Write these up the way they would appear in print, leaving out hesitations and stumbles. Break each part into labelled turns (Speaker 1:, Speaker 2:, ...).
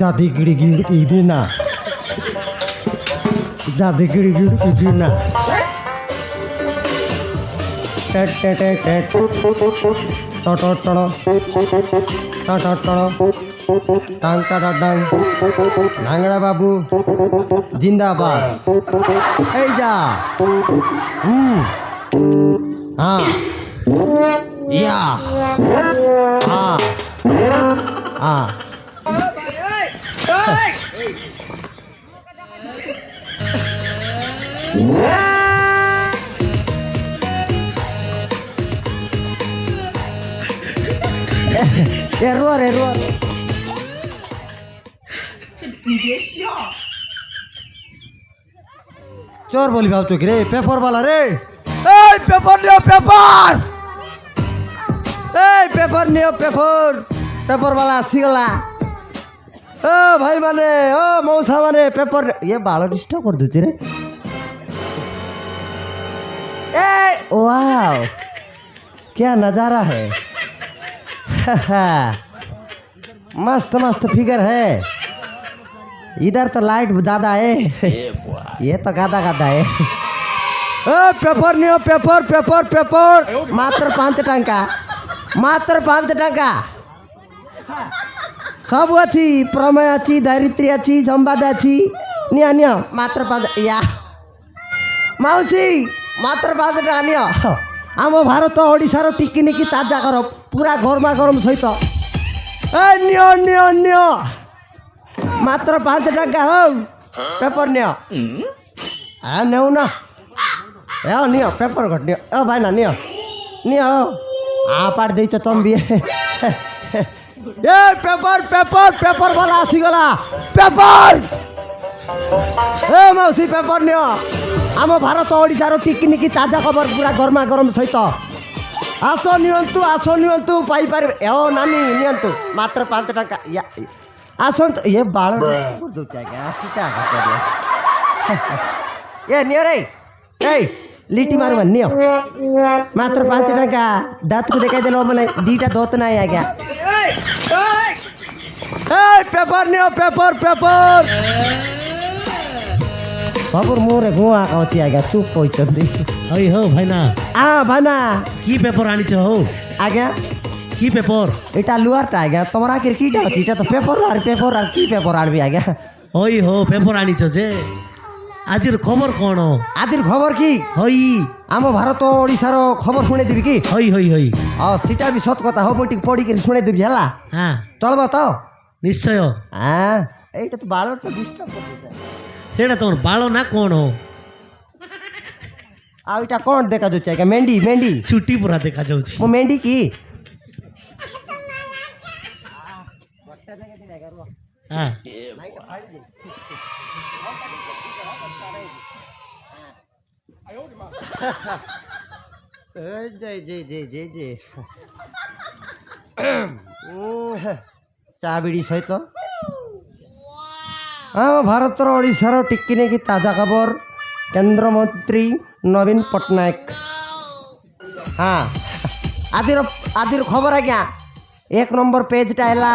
Speaker 1: दादी गिड़ी गिड़ी इदेना दादी गिड़ी गिड़ी इदेना TET TET TET टटो टड़ो टटो टड़ो टांग टाटा टांग नांगड़ा बाबू जिंदाबाद ए जा हाँ या हाँ हाँ error error
Speaker 2: 你别笑。
Speaker 1: चोर बोली भाव चुकी रे पेपर वाला रे ए पेपर लियो पेपर ए पेपर लियो पेपर पेपर वाला आसीगला ओ भाई माने ओ मौसा माने पेपर ये बाल डिस्टर्ब कर दूची रे ए वाओ क्या नजारा है मस्त मस्त फिगर है इधर तो लाइट ज्यादा है ये तो गादा गादा है ओ पेपर नहीं हो पेपर पेपर पेपर मात्र 5 टंका मात्र 5 टंका सब अच्छी प्रमेय अच्छी धरित्री अच्छी संवाद अच्छी निया निया मात्र 5 या मौसी मात्र 5 टका निया आम भारत ओडिशार टिकिनिकी ताजा कर पूरा गरमा गरम सहित ए नियो नियो नियो मात्र 5 टका हो पेपर नियो आ नेऊ ना ए नियो पेपर घट नियो ओ भाई ना नियो नियो आ पाट दे तो तुम भी ए पेपर पेपर पेपर वाला आसी गला पेपर ए मौसी पेपर नियो आम भारत ओडिशार टिकिनिकी ताजा खबर पूरा गरमा गरम सहित आस नियंतु पाई पारे ए नानी नियंतु मात्र 5 टका या आसंत ये बाल दो क्या सीता ये नियो रे ए लिटी मारबा नियो मात्र 5 टका दांत को देखाई देलो बोले दीटा दोत ना आ गया ए पेपर नियो पेपर पेपर बाबूर मोरे गुआ काउती आ गया चुप पहुंचंदी
Speaker 3: हई हो भाईना
Speaker 1: आ भाना
Speaker 3: की पेपर आनी छ हो
Speaker 1: आज्ञा
Speaker 3: की पेपर
Speaker 1: एटा लुआरटा आज्ञा तमरा क्रिकेट अछि एटा तो पेपर और की पेपर आनबी आज्ञा
Speaker 3: हई हो पेपर आनी छ जे आजिर खबर कोन
Speaker 1: आजिर खबर की
Speaker 3: हई
Speaker 1: आम भारत ओडिशार खबर शुणे देबी की
Speaker 3: हई हई हई
Speaker 1: सीटा भी सत कथा हो बोटी पड़ी के शुणे देबी हला
Speaker 3: हां
Speaker 1: चलबा तो
Speaker 3: निश्चय
Speaker 1: हां एटा तो बालो तो डिस्टर्ब कर देता
Speaker 3: सेटा तोर बालो ना कोन हो
Speaker 1: आ एटा कोन देखा जो चाहिए मेंढी मेंढी
Speaker 3: छुट्टी पूरा देखा जाउ छी
Speaker 1: मो मेंढी की
Speaker 3: हां
Speaker 1: जय जय जय जय जय चा बिड़ी सहित हाँ भारत ओडिशार टिकिने की ताजा खबर केंद्र मंत्री नवीन पट्टनायक हाँ आदिर खबर आज्ञा 1 नंबर पेज टाइला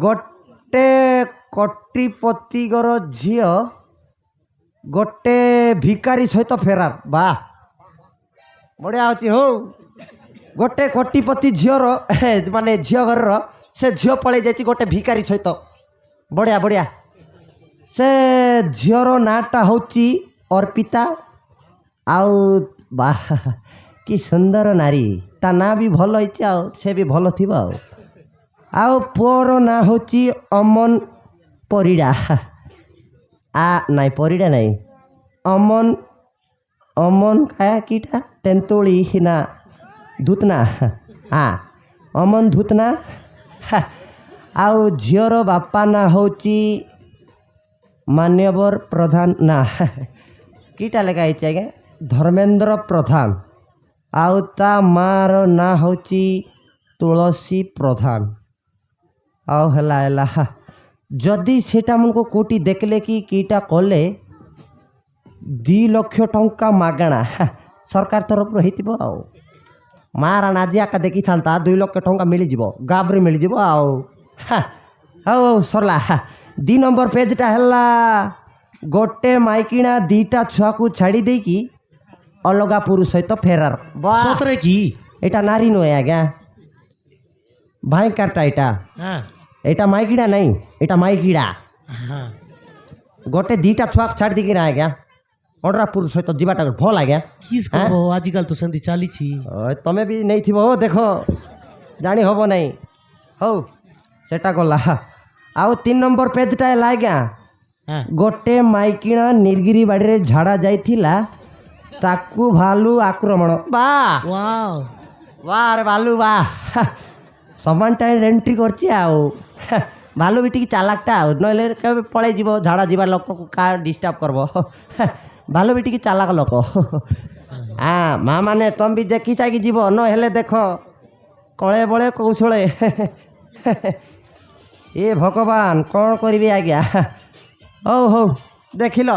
Speaker 1: गोटे कोटिपति घर झी गोटे भिकारी सहित फेरार वाह बढ़िया अच्छी हो गोटे कोटिपति झीर माने झील घर से झील पलि जा गोटे भिकारी सहित बढ़िया बढ़िया ସେ ଝିଅର ନାଁଟା ହେଉଛି ଅର୍ପିତା। ଆଉ ବା କି ସୁନ୍ଦର ନାରୀ, ତା ନାଁ ବି ଭଲ ହେଇଛି, ଆଉ ସେ ବି ଭଲ ଥିବ। ଆଉ ପୁଅର ନାଁ ହେଉଛି ଅମନ ପରିଡ଼ା। ନାଇଁ ପରିଡ଼ା ନାଇଁ, ଅମନ ଅମନ ଖାୟା କିଟା ତେନ୍ତୁଳି ନା ଧୁତନା। ଅମନ ଧୁତନା। ଆଉ ଝିଅର ବାପା ନାଁ ହେଉଛି ମାନ୍ୟବର ପ୍ରଧାନ। ନା କିଟା ଲେଖା ହେଇଛି ଆଜ୍ଞା, ଧର୍ମେନ୍ଦ୍ର ପ୍ରଧାନ। ଆଉ ତା ମାଆର ନାଁ ହେଉଛି ତୁଳସୀ ପ୍ରଧାନ। ଆଉ ହେଲା ଯଦି ସେଟା ଆମକୁ କେଉଁଠି ଦେଖିଲେ କି କିଟା କଲେ 2 ଲକ୍ଷ ଟଙ୍କା ମାଗଣା ସରକାର ତରଫରୁ ହେଇଥିବ। ଆଉ ମାଆର ଆଜି ଆକା ଦେଖିଥାନ୍ତା 2 ଲକ୍ଷ ଟଙ୍କା ମିଳିଯିବ, ଗାବରେ ମିଳିଯିବ। ଆଉ ହଉ ସରିଲା। 2 ନମ୍ବର ପେଜ୍ଟା ହେଲା ଗୋଟେ ମାଇକିଣା 2ଟା ଛୁଆକୁ ଛାଡ଼ି ଦେଇକି ଅଲଗା ପୁରୁଷ ସହିତ ଫେରାର।
Speaker 3: ସତରେ କି?
Speaker 1: ଏଇଟା ନାରୀ ନୁହେଁ ଆଜ୍ଞା, ଭାଇକାରଟା ଏଇଟା।
Speaker 3: হ্যাঁ
Speaker 1: ଏଇଟା ମାଇକିଡ଼ା ନାଇଁ, ଏଇଟା ମାଇକିଡ଼ା।
Speaker 3: হ্যাঁ
Speaker 1: ଗୋଟେ 2ଟା ଛୁଆକୁ ଛାଡ଼ି ଦେଇକି ନା ଆଜ୍ଞା ଅଲଗା ପୁରୁଷ ସହିତ ଯିବାଟା ଭଲ ଆଜ୍ଞା।
Speaker 3: কি করব, আজকাল তো সেମିତି ଚାଲିଛି।
Speaker 1: ତମେ ବି ନେଇଥିବ, ଦେଖ ଜାଣି ହେବ ନାହିଁ। ହଉ ସେଟା ଗଲା। ଆଉ 3 ନମ୍ବର ପେଜ୍ଟା ହେଲା ଆଜ୍ଞା,
Speaker 3: হ্যাঁ
Speaker 1: ଗୋଟେ ମାଇକିଣା ନୀଳଗିରି ବାଡ଼ିରେ ଝାଡ଼ା ଯାଇଥିଲା, ତାକୁ ଭାଲୁ ଆକ୍ରମଣ।
Speaker 3: ওয়াও
Speaker 1: ଆରେ ଭାଲୁ ସମାନ ଟାଇମ୍ ଏଣ୍ଟ୍ରି କରିଛି। ଆଉ ଭାଲୁ ବି ଟିକେ ଚାଲାକଟା, ଆଉ ନହେଲେ କେବେ ପଳେଇ ଯିବ, ଝାଡ଼ା ଯିବା ଲୋକକୁ କାହା ଡିଷ୍ଟର୍ବ କରିବ। ଭାଲୁ ବି ଟିକେ ଚାଲାକ ଲୋକ। ମା ମାନେ ତମେ ବି ଦେଖି ଚାକି ଯିବ, ନହେଲେ ଦେଖ କଳେ ବଳେ କୌଶଳେ। ଏ ଭଗବାନ କ'ଣ କରିବି ଆଜ୍ଞା। ହଉ ଦେଖିଲ,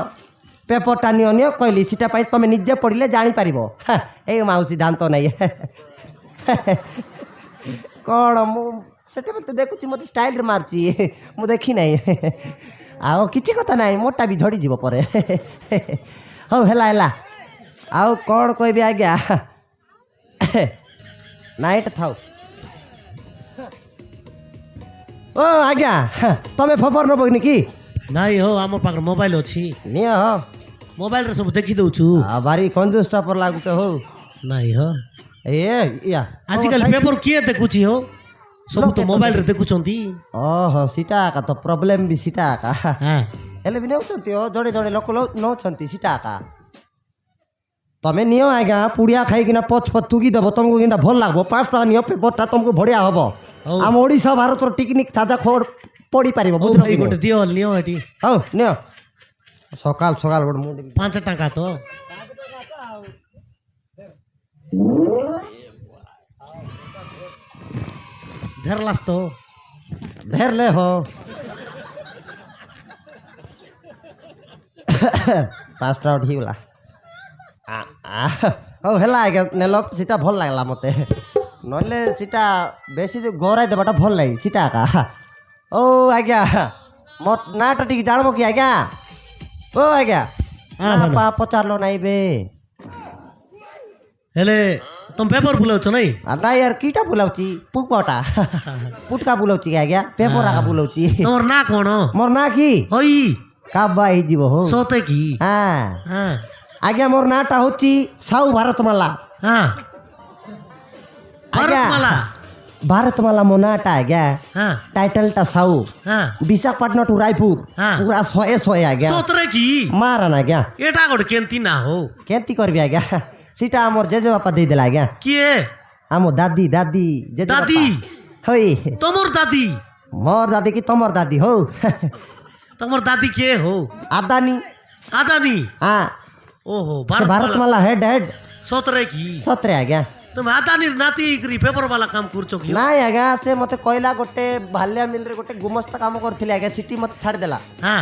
Speaker 1: ପେପରଟା ନିଅ କହିଲି, ସେଟା ପାଇଁ ତମେ ନିଜେ ପଢ଼ିଲେ ଜାଣିପାରିବ। ଏଇ ମାଉସୀ ଦାନ୍ତ ନାହିଁ। କ'ଣ ମୁଁ ସେଟା ତ ଦେଖୁଛି, ମୋତେ ଷ୍ଟାଇଲ୍ରେ ମାରୁଛି, ମୁଁ ଦେଖି ନାହିଁ। ଆଉ କିଛି କଥା ନାହିଁ, ମୋଟା ବି ଝଡ଼ିଯିବ ପରେ। ହଉ ହେଲା। ଆଉ କ'ଣ କହିବି ଆଜ୍ଞା। ନାଇଁ ଏଇଟା ଥାଉ। ଓ ଆଜ୍ଞା, ତମେ ଖବର ନେବନି କି?
Speaker 3: ନାଇଁ ହୋ, ଆମ ପାଖରେ ମୋବାଇଲ ଅଛି,
Speaker 1: ନିଅ।
Speaker 3: ମୋବାଇଲରେ ସବୁ ଦେଖି ଦଉଛୁ।
Speaker 1: ଭାରି କଞ୍ଜୁସ୍ ଟାଇପର ଲାଗୁଛ। ହଉ
Speaker 3: ନାଇଁ ହୋ,
Speaker 1: ୟା
Speaker 3: ଆଜିକାଲି ପେପର କିଏ ଦେଖୁଛି ହୋ, ସବୁ ତ ମୋବାଇଲରେ ଦେଖୁଛନ୍ତି।
Speaker 1: ଓହୋ, ସେଟା ଆକା ତ ପ୍ରୋବ୍ଲେମ୍ ବି ସେଟା ଆକା।
Speaker 3: হ্যাঁ
Speaker 1: ହେଲେ ବି ନେଉଛନ୍ତି, ଜଣେ ଲୋକ ନେଉଛନ୍ତି ସେଟା ଆକା। ତମେ ନିଅ ଆଜ୍ଞା, ପୁଡ଼ିଆ ଖାଇକିନା ପଛ ତୁଗି ଦେବ, ତମକୁ କିନା ଭଲ ଲାଗବ। 5 ଟଙ୍କା ନିଅ, ପେପରଟା ତମକୁ ବଢ଼ିଆ ହବ।
Speaker 3: ହଉ।
Speaker 1: ଆମ ଓଡ଼ିଶା ଭାରତର ଟିକନିକ୍ ତାଜା ଖବର ପଢ଼ିପାରିବ।
Speaker 3: ହଉ
Speaker 1: ବୁଝିଲ
Speaker 3: ଭାଇ,
Speaker 1: କି
Speaker 3: ଗୋଟେ
Speaker 1: ନାହିଁ?
Speaker 3: ଦିଅ, ନିଅ ଏଠି।
Speaker 1: ହଉ ନିଅ। ସକାଳ ଗୋଟେ ମୁଁ
Speaker 3: 5 টাকা তো। ধরলাস তো।
Speaker 1: ଧେରଲେ ହୋ। 5 ଟଙ୍କା ଉଠିଗଲା। ହଉ ହେଲା ଆଜ୍ଞା, ନେଲ ସେଟା ଭଲ ଲାଗିଲା ମୋତେ। ନହେଲେ ସେଟା ବେଶୀ ଗରାଇ ଦେବାଟା ଭଲ ଲାଗେ ସେଟା ଆକା। ଓ ଆଜ୍ଞା, ମୋ ନାଁଟା ଟିକେ ଜାଣବ କି ଆଜ୍ଞା? ଓ ଆଜ୍ଞା, ପଚାରିଲ ନାଇଁ ବେ।
Speaker 3: ହେଲେ ତମ ପେପର ବୁଲାଉଛ ନାଇଁ?
Speaker 1: ନାଇଁ ୟାର କିଟା ବୁଲାଉଛି, ପୁଟକା ବୁଲାଉଛି କି ଆଜ୍ଞା? ପେପର ଆକା ବୁଲାଉଛି।
Speaker 3: ତମର ନାଁ କଣ?
Speaker 1: ମୋର ନାଁ କି
Speaker 3: ହଇ
Speaker 1: କାବା ହେଇଯିବ। ହଉ
Speaker 3: ସତେ କି?
Speaker 1: ହଁ ଆଜ୍ଞା, ମୋର ନାଁଟା ହେଉଛି ସାହୁ ଭାରତମାଲା।
Speaker 3: হ্যাঁ ଭାରତମାଲା।
Speaker 1: ଭାରତମାଲା ମୋ ନାଁଟା ଆଜ୍ଞା।
Speaker 3: হ্যাঁ
Speaker 1: টাইটেলটা সাউ।
Speaker 3: হ্যাঁ
Speaker 1: বিশাখাপাটনা টু রায়পুর।
Speaker 3: হ্যাঁ।
Speaker 1: পুরা 100 আজ্ঞা।
Speaker 3: সତରେ কি?
Speaker 1: মারান আজ্ঞা।
Speaker 3: এটা ଗୋଟେ କେମିତି ନା ହଉ?
Speaker 1: କେମିତି କରିବି ଆଜ୍ଞା? ସେଟା ଆମର ଜେଜେବାପା ଦେଇଦେଲା ଆଜ୍ଞା।
Speaker 3: କିଏ?
Speaker 1: ଆମ ଦାଦି ଜେଜେବାପା।
Speaker 3: ଦାଦି?
Speaker 1: ହଇ
Speaker 3: ତମର ଦାଦି?
Speaker 1: ମୋର ଦାଦି କି ତମର ଦାଦି? ହଉ
Speaker 3: ତମର ଦାଦି କିଏ ହଉ?
Speaker 1: ଆଦାନୀ।
Speaker 3: ଆଦାନୀ?
Speaker 1: ହଁ,
Speaker 3: ଓହୋ,
Speaker 1: ଭାରତମାଲା ହେଡ୍।
Speaker 3: ସତରେ କି?
Speaker 1: ସତରେ ଆଜ୍ଞା।
Speaker 3: ତମେ ଆଦାନୀର ନାତି ହେଇକରି ପେପର ବାଲା କାମ କରୁଛ କି?
Speaker 1: ନାଇଁ ଆଜ୍ଞା, ସେ ମୋତେ କହିଲା ଗୋଟେ ଭାଲିଆ ମିଲରେ ଗୋଟେ ଗୁମସ୍ତା କାମ କରିଥିଲି ଆଜ୍ଞା, ସେଠି ମୋତେ ଛାଡ଼ିଦେଲା।
Speaker 3: ହଁ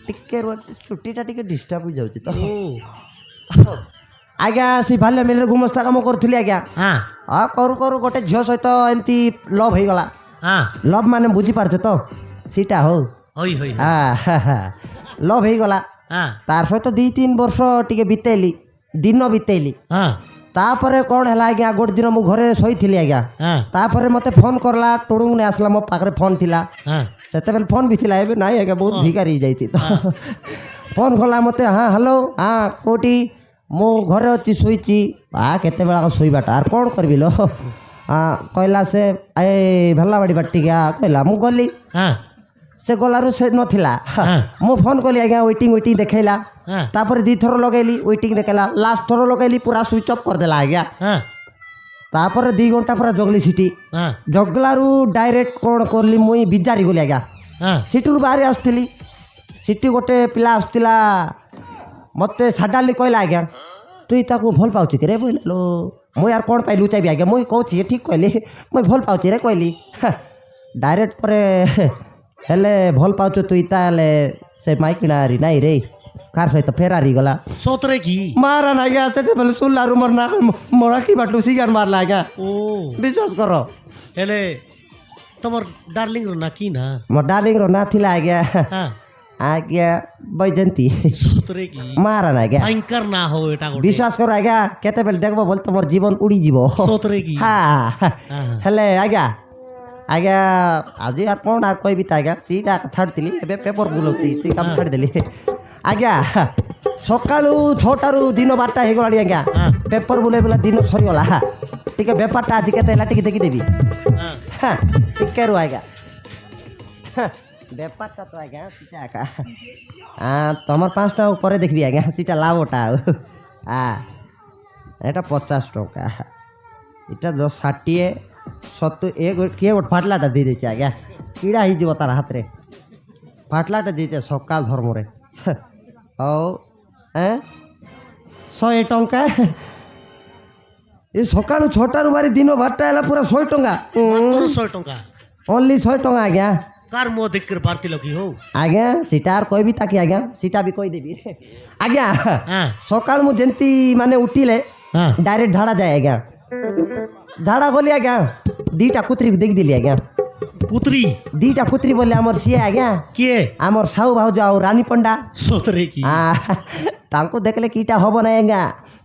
Speaker 1: ଟିକେ ଛୁଟିଟା ଟିକେ ଡିଷ୍ଟର୍ବ ହେଇଯାଉଛି ତ।
Speaker 3: ଓ
Speaker 1: ଆଜ୍ଞା, ସେ ଭାଲିଆ ମିଲରେ ଗୁମସ୍ତା କାମ କରୁଥିଲି ଆଜ୍ଞା।
Speaker 3: ହଁ
Speaker 1: କରୁ ଗୋଟେ ଝିଅ ସହିତ ଏମିତି ଲଭ୍ ହେଇଗଲା।
Speaker 3: ହଁ
Speaker 1: ଲଭ୍ ମାନେ ବୁଝିପାରୁଛ ତ ସେଇଟା? ହଉ
Speaker 3: ହଇ
Speaker 1: ଲଭ୍ ହେଇଗଲା।
Speaker 3: ହଁ
Speaker 1: ତାର ସହିତ 2-3 ବର୍ଷ ଟିକେ ବିତେଇଲି, ଦିନ ବିତେଇଲି।
Speaker 3: ହଁ
Speaker 1: ତାପରେ କ'ଣ ହେଲା ଆଜ୍ଞା ଗୋଟେ ଦିନ ମୁଁ ଘରେ ଶୋଇଥିଲି ଆଜ୍ଞା
Speaker 3: ହଁ
Speaker 1: ତାପରେ ମୋତେ ଫୋନ୍ କରଲା ଟୁଡୁଙ୍ଗ ନେଇ ଆସିଲା ମୋ ପାଖରେ ଫୋନ୍ ଥିଲା
Speaker 3: ହଁ
Speaker 1: ସେତେବେଳେ ଫୋନ୍ ବି ଥିଲା ଏବେ ନାଇଁ ଆଜ୍ଞା ବହୁତ ଭିକାରୀ ହେଇଯାଇଛି ତ ଫୋନ୍ କଲା ମୋତେ ହଁ ହ୍ୟାଲୋ ହଁ କେଉଁଠି ମୁଁ ଘରେ ଅଛି ଶୋଇଛି କେତେବେଳେ ଆଉ ଶୋଇବାଟା ଆର୍ କ'ଣ କରିବି ଲୋ କହିଲା ସେ ଏ ଭେଲାବାଡ଼ି ବାଟିକା କହିଲା ମୁଁ ଗଲି
Speaker 3: ହଁ
Speaker 1: ସେ ଗଲାରୁ ସେ ନଥିଲା ମୁଁ ଫୋନ୍ କଲି ଆଜ୍ଞା ୱେଟିଂ ଦେଖେଇଲା
Speaker 3: ହଁ
Speaker 1: ତାପରେ 2 ଥର ଲଗେଇଲି ୱେଟିଂ ଦେଖେଇଲା ଲାଷ୍ଟ ଥର ଲଗେଇଲି ପୁରା ସୁଇଚ୍ ଅଫ୍ କରିଦେଲା ଆଜ୍ଞା
Speaker 3: ହଁ
Speaker 1: ତାପରେ 2 ଘଣ୍ଟା ପୁରା ଜଗଲି ସେଠି
Speaker 3: ହଁ
Speaker 1: ଜଗଲାରୁ ଡାଇରେକ୍ଟ କ'ଣ କଲି ମୁଇଁ ବିଜାରି ଗଲି ଆଜ୍ଞା
Speaker 3: ହଁ
Speaker 1: ସିଟିରୁ ବାହାରି ଆସୁଥିଲି ସିଟି ଗୋଟେ ପିଲା ଆସୁଥିଲା ମୋତେ ସାଡ଼ାଲି କହିଲା ଆଜ୍ଞା ତୁଇ ତାକୁ ଭଲ ପାଉଛୁ କି ରେ ବୋଇଲେ ଲୋ ମୁଇଁ ଆର୍ କ'ଣ ପାଇଁ ଲୁଚାଇବି ଆଜ୍ଞା ମୁଇଁ କହୁଛି ଠିକ୍ କହିଲି ମୁଇଁ ଭଲ ପାଉଛି ରେ କହିଲି ଡାଇରେକ୍ଟ ପରେ ହେଲେ ଭଲ ପାଉଛୁ ତୁଇ ତାହେଲେ ସେ ମାଇକିଣାରି ନାଇଁ ରେ କାହାର ସହିତ ଫେରାରି ଗଲା
Speaker 3: ସତରେ କି
Speaker 1: ମାରା ଆଜ୍ଞା ସେତେବେଳେ ଶୁଣିଲାରୁ ମୋର ନା ମୋର ଆଖି ବାଟୁ ସିଗାର ମାରିଲା ଆଜ୍ଞା
Speaker 3: ଓ
Speaker 1: ବିଶ୍ୱାସ କର
Speaker 3: ହେଲେ ତମର ଡାର୍ଲିଂର ନା କି ନା
Speaker 1: ମୋ ଡାର୍ଲିଂର ନାଁ ଥିଲା ଆଜ୍ଞା
Speaker 3: ହଁ
Speaker 1: ଆଜ୍ଞା ବୈଜନ୍ତୀ
Speaker 3: ସତରେ କି
Speaker 1: ମାରା ଆଜ୍ଞା
Speaker 3: ଭୟଙ୍କର ନା ହଉ ଏଟା ଗୋଟେ
Speaker 1: ବିଶ୍ୱାସ କର ଆଜ୍ଞା କେତେବେଳେ ଦେଖବ ବୋଲେ ତମର ଜୀବନ ଉଡ଼ିଯିବ
Speaker 3: ସତରେ କି
Speaker 1: ହେଲେ ଆଜ୍ଞା ଆଜ୍ଞା ଆଜି ଆର୍ କ'ଣ ଆର୍ କହିବି ତ ଆଜ୍ଞା ସେଇଟା ଛାଡ଼ିଥିଲି ଏବେ ପେପର ବୁଲଉଛି ସେ କାମ ଛାଡ଼ିଦେଲି ଆଜ୍ଞା ସକାଳୁ 6ଟାରୁ ଦିନ 12ଟା ହେଇଗଲାଣି ଆଜ୍ଞା ପେପର ବୁଲେଇ ବୁଲା ଦିନ ସରିଗଲା ଟିକେ ବେପାରଟା ଆଜି କେତେ ହେଲା ଟିକେ ଦେଖିଦେବି ଟିକେ ରୁ ଆଜ୍ଞା ବେପାରଟା ତ ଆଜ୍ଞା ସେଟା ଏକା ତମର 5 ଟଙ୍କା ପରେ ଦେଖିବି ଆଜ୍ଞା ସେଟା ଲାଭଟା ଆଉ ଏଇଟା 50 ଟଙ୍କା ଏଇଟା 60 70 କିଏ ଗୋଟେ ଫାଟଲାଟା ଦେଇଦେଇଛି ଆଜ୍ଞା କିଡ଼ା ହେଇଯିବ ତାର ହାତରେ ଫାଟଲାଟା ଦେଇଛେ ସକାଳ ଧର୍ମରେ ହଉ 100 ଟଙ୍କା ଏ ସକାଳୁ 6ଟାରୁ ବାରି ଦିନ 12ଟା ହେଲା ପୁରା 100 ଟଙ୍କା
Speaker 3: ମାତ୍ର 100 ଟଙ୍କା
Speaker 1: ଓନ୍ଲି 100 ଟଙ୍କା ଆଜ୍ଞା
Speaker 3: କାର ମୋ ଦେଖିକରି ବାର୍ତ୍ତିଲ କି ହଉ
Speaker 1: ଆଜ୍ଞା ସେଟା ଆର୍ କହିବି ତାକି ଆଜ୍ଞା ସେଟା ବି କହିଦେବି ଆଜ୍ଞା
Speaker 3: ହଁ
Speaker 1: ସକାଳୁ ମୁଁ ଯେମିତି ମାନେ ଉଠିଲେ
Speaker 3: ହଁ
Speaker 1: ଡାଇରେକ୍ଟ ଝାଡ଼ା ଯାଏ ଆଜ୍ଞା ଝାଡ଼ା ଗଲି ଆଜ୍ଞା 2ଟା କୁତ୍ରୀ ଦେଖିଦେଲି ଆଜ୍ଞା
Speaker 3: ପୁତ୍ରୀ
Speaker 1: 2ଟା କୁତ୍ରୀ ବୋଲେ ଆମର ସିଏ ଆଜ୍ଞା
Speaker 3: କିଏ
Speaker 1: ଆମର ସାହୁ ଭାଉଜ ଆଉ ରାନୀ ପଣ୍ଡା
Speaker 3: ସତରେ କି
Speaker 1: ତାଙ୍କୁ ଦେଖିଲେ କିଟା ହବ ନାହିଁ ଆଜ୍ଞା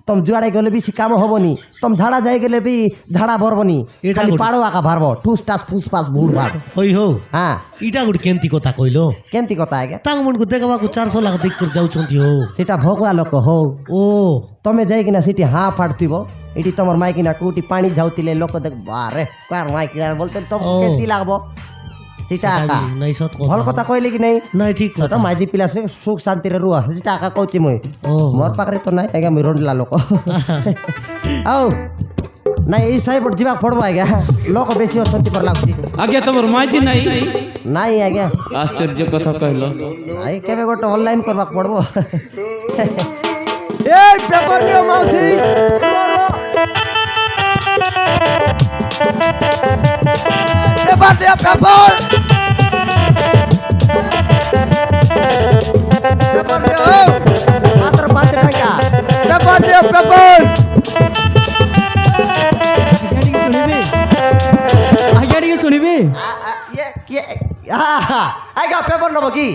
Speaker 1: ତମ ଯୁଆଡ଼େ ଗଲେ ବି ସେ କାମ ହବନି ତମ ଝାଡ଼ା ଯାଇ ଗଲେ ବି ଝାଡ଼ା ଭରବନି
Speaker 3: ଏଇଟା
Speaker 1: ଖାଲି
Speaker 3: ଗୋଟେ-
Speaker 1: ପାଡ଼ ଆକା ଭାରବ ଠୁସ୍ ଟାସ୍ ଫୁସ୍ ପାସ୍ ଭୁଲ ଭାବ
Speaker 3: ହଇ ହଉ
Speaker 1: ହଁ
Speaker 3: ଇଟା ଗୋଟେ କେମିତି କଥା କହିଲ
Speaker 1: କେମିତି କଥା ଆଜ୍ଞା
Speaker 3: ତାଙ୍କ ମନକୁ ଦେଖବାକୁ 400 ଲାଖ ଦେଖିକରି ଯାଉଛନ୍ତି ହଉ
Speaker 1: ସେଟା ଭଗୁଆ ଲୋକ ହଉ
Speaker 3: ଓ
Speaker 1: ତମେ ଯାଇକିନା ସେଠି ହାଁ ଫାଟୁଥିବ ଏଠି ତମର ମାଇକିନା କୋଉଠି ପାଣି ଯାଉଥିଲେ ଲୋକ ଦେଖ ବାରେ କାହାର ମାଇକିନା ବୋଲତେ ତମକୁ
Speaker 3: ଓ।
Speaker 1: କେମିତି ଲାଗବ ସେଟା ଆକା
Speaker 3: ନାଇଁ ସତ
Speaker 1: ଭଲ କଥା କହିଲି କି ନାଇଁ
Speaker 3: ନାଇଁ ଠିକ
Speaker 1: ସେଟା
Speaker 3: କଥା
Speaker 1: ମାଝି ପିଲା ସେ ସୁଖ ଶାନ୍ତିରେ ରୁହ ସେଟା ଆକା କହୁଛି ମୁଇଁ
Speaker 3: ଓ
Speaker 1: ମୋର ପାଖରେ ତ ନାଇଁ ଆଜ୍ଞା ମୁଇଁ ରଣ୍ଡିଲା ଲୋକ ଆଉ ନାଇଁ ଏଇ ସାଇପଟ ଯିବାକୁ ପଡବ ଆଜ୍ଞା ଲୋକ ବେଶୀ ଅଛନ୍ତି ପର ଲାଗୁଛି
Speaker 4: ଆଜ୍ଞା ତମର ମାଝି ନାହିଁ
Speaker 1: ନାଇଁ ଆଜ୍ଞା
Speaker 4: ଆଶ୍ଚର୍ଯ୍ୟ କଥା କହିଲ
Speaker 1: ନାଇଁ କେବେ ଗୋଟେ ଅନଲାଇନ୍ କରିବାକୁ ପଡବ ଏ ପେପର ନିଅ ମାଉସୀ পেপার দিয়া পেপার পেপার দিয়া মাত্র 5 টাকা পেপার দিয়া পেপার
Speaker 5: আজ্ঞা টিকে শুনিবি
Speaker 1: আইগা পেপার নেব কি